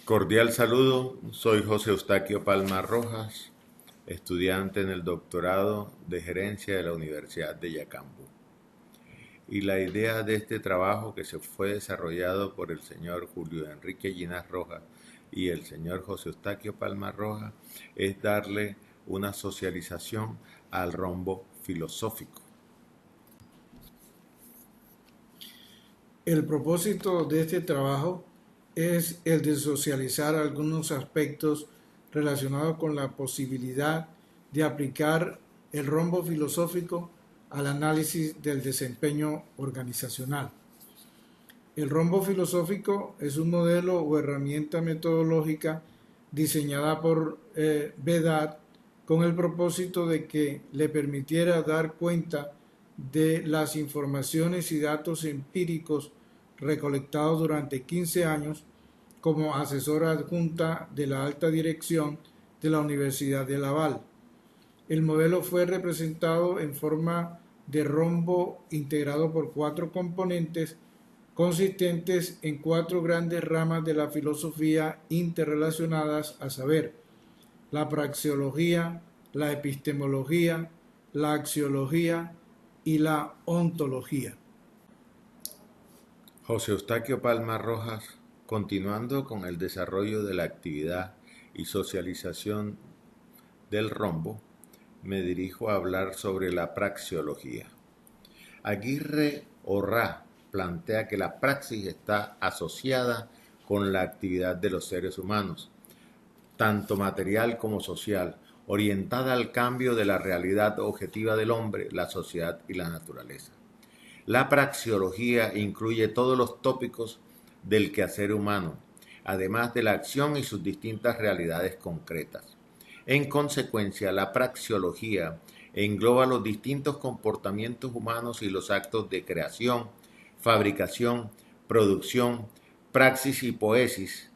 Cordial saludo, soy José Eustaquio Palma Rojas, estudiante en el doctorado de gerencia de la Universidad de Yacambú. Y la idea de este trabajo que se fue desarrollado por el señor Julio Enrique Ginás Rojas y el señor José Eustaquio Palma Rojas es darle una socialización al rombo filosófico. El propósito de este trabajo es el de socializar algunos aspectos relacionados con la posibilidad de aplicar el rombo filosófico al análisis del desempeño organizacional. El rombo filosófico es un modelo o herramienta metodológica diseñada por Vedad con el propósito de que le permitiera dar cuenta de las informaciones y datos empíricos recolectados durante 15 años como asesora adjunta de la alta dirección de la Universidad de Laval. El modelo fue representado en forma de rombo integrado por 4 componentes consistentes en 4 grandes ramas de la filosofía interrelacionadas, a saber, la praxeología, la epistemología, la axiología y la ontología. José Eustaquio Palma Rojas, continuando con el desarrollo de la actividad y socialización del rombo, me dirijo a hablar sobre la praxeología. Aguirre Orrá plantea que la praxis está asociada con la actividad de los seres humanos, tanto material como social, orientada al cambio de la realidad objetiva del hombre, la sociedad y la naturaleza. La praxeología incluye todos los tópicos del quehacer humano, además de la acción y sus distintas realidades concretas. En consecuencia, la praxeología engloba los distintos comportamientos humanos y los actos de creación, fabricación, producción, praxis y poesis,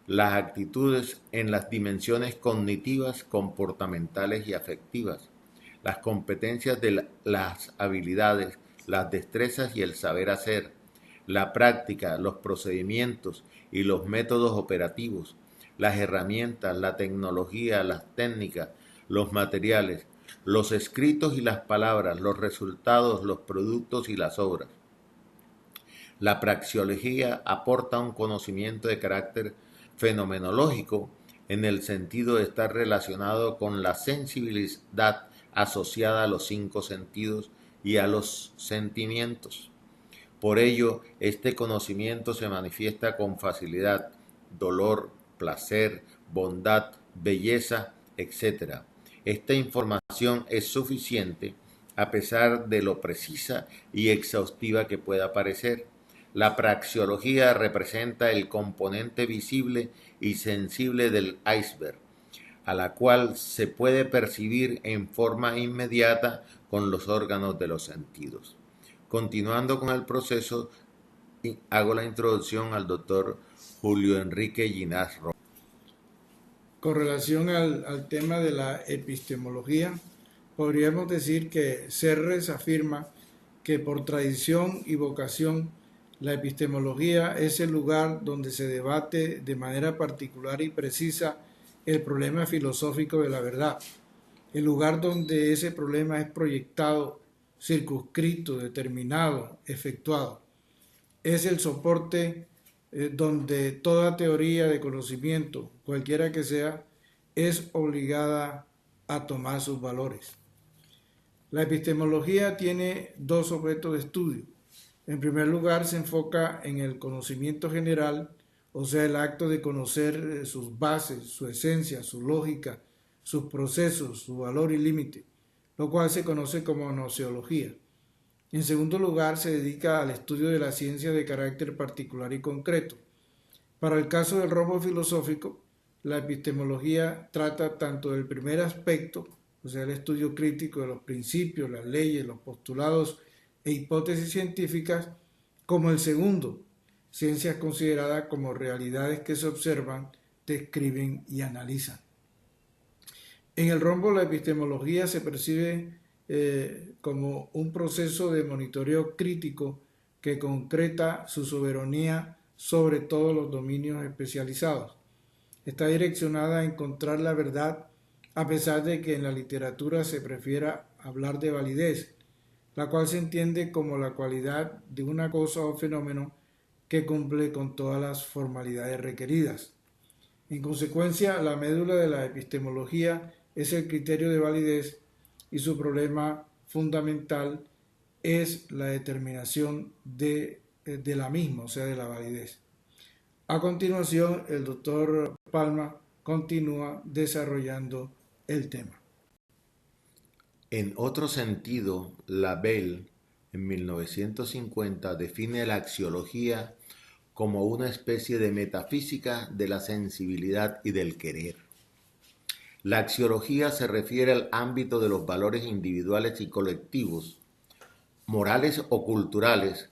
las actitudes en las dimensiones cognitivas, comportamentales y afectivas, las competencias de las habilidades, las destrezas y el saber hacer, la práctica, los procedimientos y los métodos operativos, las herramientas, la tecnología, las técnicas, los materiales, los escritos y las palabras, los resultados, los productos y las obras. La praxeología aporta un conocimiento de carácter fenomenológico en el sentido de estar relacionado con la sensibilidad asociada a los 5 sentidos y a los sentimientos. Por ello, este conocimiento se manifiesta con facilidad, dolor, placer, bondad, belleza, etc. Esta información es suficiente a pesar de lo precisa y exhaustiva que pueda parecer. La praxeología representa el componente visible y sensible del iceberg, a la cual se puede percibir en forma inmediata con los órganos de los sentidos. Continuando con el proceso, hago la introducción al doctor Julio Enrique Ginás Rojas. Con relación al tema de la epistemología, podríamos decir que Serres afirma que por tradición y vocación la epistemología es el lugar donde se debate de manera particular y precisa el problema filosófico de la verdad, el lugar donde ese problema es proyectado, circunscrito, determinado, efectuado. Es el soporte donde toda teoría de conocimiento, cualquiera que sea, es obligada a tomar sus valores. La epistemología tiene 2 objetos de estudio. En primer lugar, se enfoca en el conocimiento general, o sea, el acto de conocer sus bases, su esencia, su lógica, sus procesos, su valor y límite, lo cual se conoce como gnoseología. En segundo lugar, se dedica al estudio de la ciencia de carácter particular y concreto. Para el caso del rombo filosófico, la epistemología trata tanto del primer aspecto, o sea, el estudio crítico de los principios, las leyes, los postulados e hipótesis científicas, como el segundo, ciencias consideradas como realidades que se observan, describen y analizan. En el rombo, la epistemología se percibe como un proceso de monitoreo crítico que concreta su soberanía sobre todos los dominios especializados. Está direccionada a encontrar la verdad, a pesar de que en la literatura se prefiera hablar de validez, la cual se entiende como la cualidad de una cosa o fenómeno que cumple con todas las formalidades requeridas. En consecuencia, la médula de la epistemología es el criterio de validez y su problema fundamental es la determinación de la misma, o sea, de la validez. A continuación, el doctor Palma continúa desarrollando el tema. En otro sentido, Labelle, en 1950, define la axiología como una especie de metafísica de la sensibilidad y del querer. La axiología se refiere al ámbito de los valores individuales y colectivos, morales o culturales,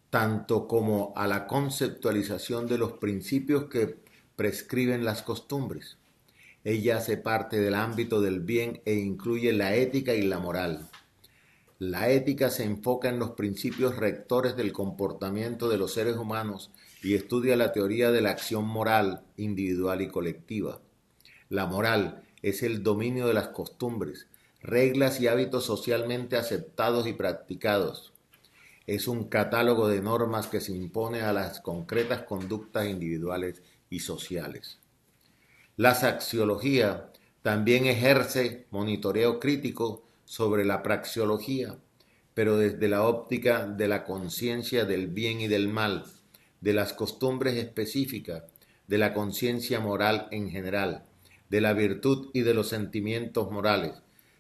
tanto como a la conceptualización de los principios que prescriben las costumbres. Ella hace parte del ámbito del bien e incluye la ética y la moral. La ética se enfoca en los principios rectores del comportamiento de los seres humanos y estudia la teoría de la acción moral, individual y colectiva. La moral es el dominio de las costumbres, reglas y hábitos socialmente aceptados y practicados. Es un catálogo de normas que se impone a las concretas conductas individuales y sociales. La axiología también ejerce monitoreo crítico sobre la praxeología, pero desde la óptica de la conciencia del bien y del mal, de las costumbres específicas, de la conciencia moral en general, de la virtud y de los sentimientos morales.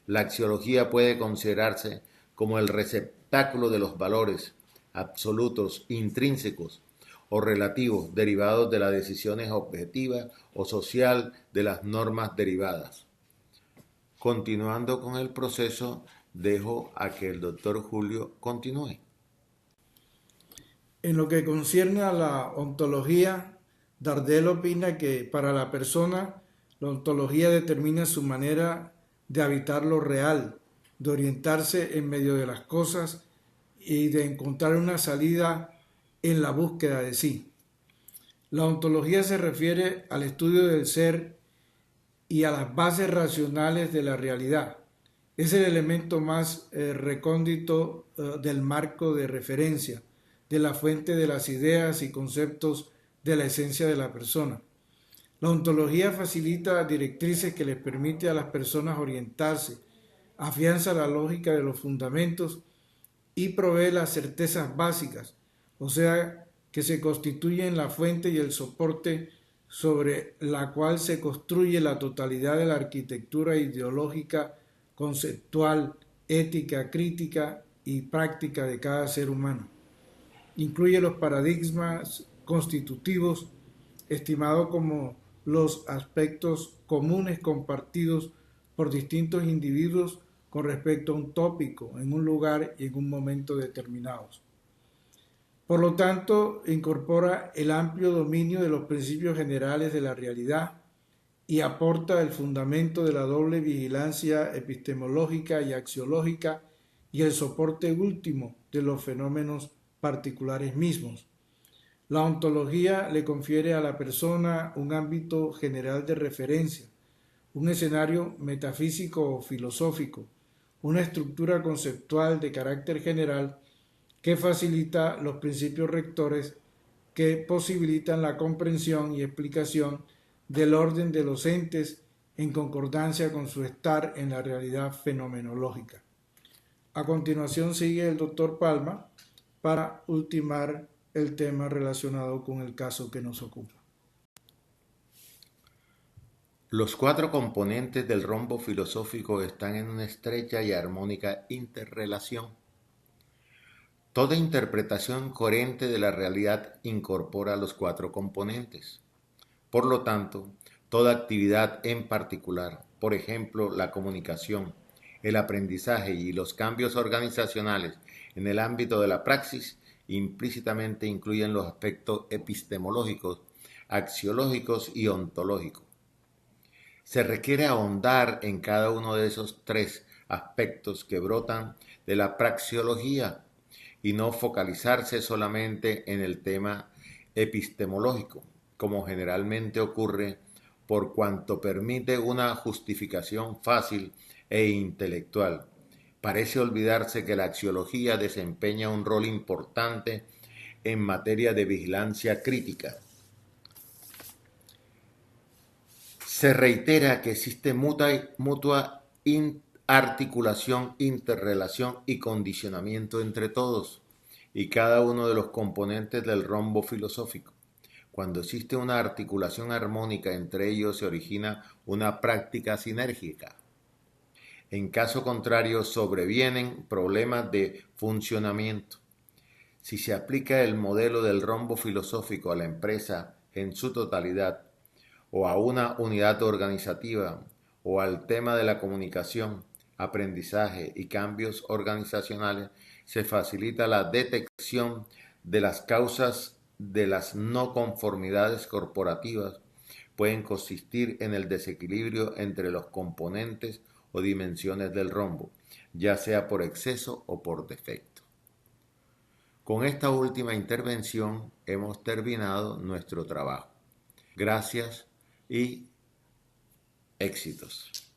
La axiología puede considerarse como el receptáculo de los valores absolutos, intrínsecos o relativos derivados de las decisiones objetivas o social de las normas derivadas. Continuando con el proceso, dejo a que el doctor Julio continúe. En lo que concierne a la ontología, Dardel opina que para la persona la ontología determina su manera de habitar lo real, de orientarse en medio de las cosas y de encontrar una salida en la búsqueda de sí. La ontología se refiere al estudio del ser y a las bases racionales de la realidad. Es el elemento más recóndito del marco de referencia, de la fuente de las ideas y conceptos de la esencia de la persona. La ontología facilita directrices que les permite a las personas orientarse, afianza la lógica de los fundamentos y provee las certezas básicas, o sea, que se constituyen la fuente y el soporte sobre la cual se construye la totalidad de la arquitectura ideológica, conceptual, ética, crítica y práctica de cada ser humano. Incluye los paradigmas constitutivos, estimados como los aspectos comunes compartidos por distintos individuos con respecto a un tópico, en un lugar y en un momento determinados. Por lo tanto, incorpora el amplio dominio de los principios generales de la realidad y aporta el fundamento de la doble vigilancia epistemológica y axiológica y el soporte último de los fenómenos particulares mismos. La ontología le confiere a la persona un ámbito general de referencia, un escenario metafísico o filosófico, una estructura conceptual de carácter general que facilita los principios rectores que posibilitan la comprensión y explicación del orden de los entes en concordancia con su estar en la realidad fenomenológica. A continuación sigue el doctor Palma para ultimar el tema relacionado con el caso que nos ocupa. Los cuatro componentes del rombo filosófico están en una estrecha y armónica interrelación. Toda interpretación coherente de la realidad incorpora los cuatro componentes. Por lo tanto, toda actividad en particular, por ejemplo, la comunicación, el aprendizaje y los cambios organizacionales en el ámbito de la praxis, implícitamente incluyen los aspectos epistemológicos, axiológicos y ontológicos. Se requiere ahondar en cada uno de esos tres aspectos que brotan de la praxeología y no focalizarse solamente en el tema epistemológico, como generalmente ocurre, por cuanto permite una justificación fácil e intelectual. Parece olvidarse que la axiología desempeña un rol importante en materia de vigilancia crítica. Se reitera que existe mutua articulación, interrelación y condicionamiento entre todos y cada uno de los componentes del rombo filosófico. Cuando existe una articulación armónica entre ellos se origina una práctica sinérgica. En caso contrario, sobrevienen problemas de funcionamiento. Si se aplica el modelo del rombo filosófico a la empresa en su totalidad, o a una unidad organizativa, o al tema de la comunicación, aprendizaje y cambios organizacionales, se facilita la detección de las causas de las no conformidades corporativas. Pueden consistir en el desequilibrio entre los componentes o dimensiones del rombo, ya sea por exceso o por defecto. Con esta última intervención hemos terminado nuestro trabajo. Gracias y éxitos.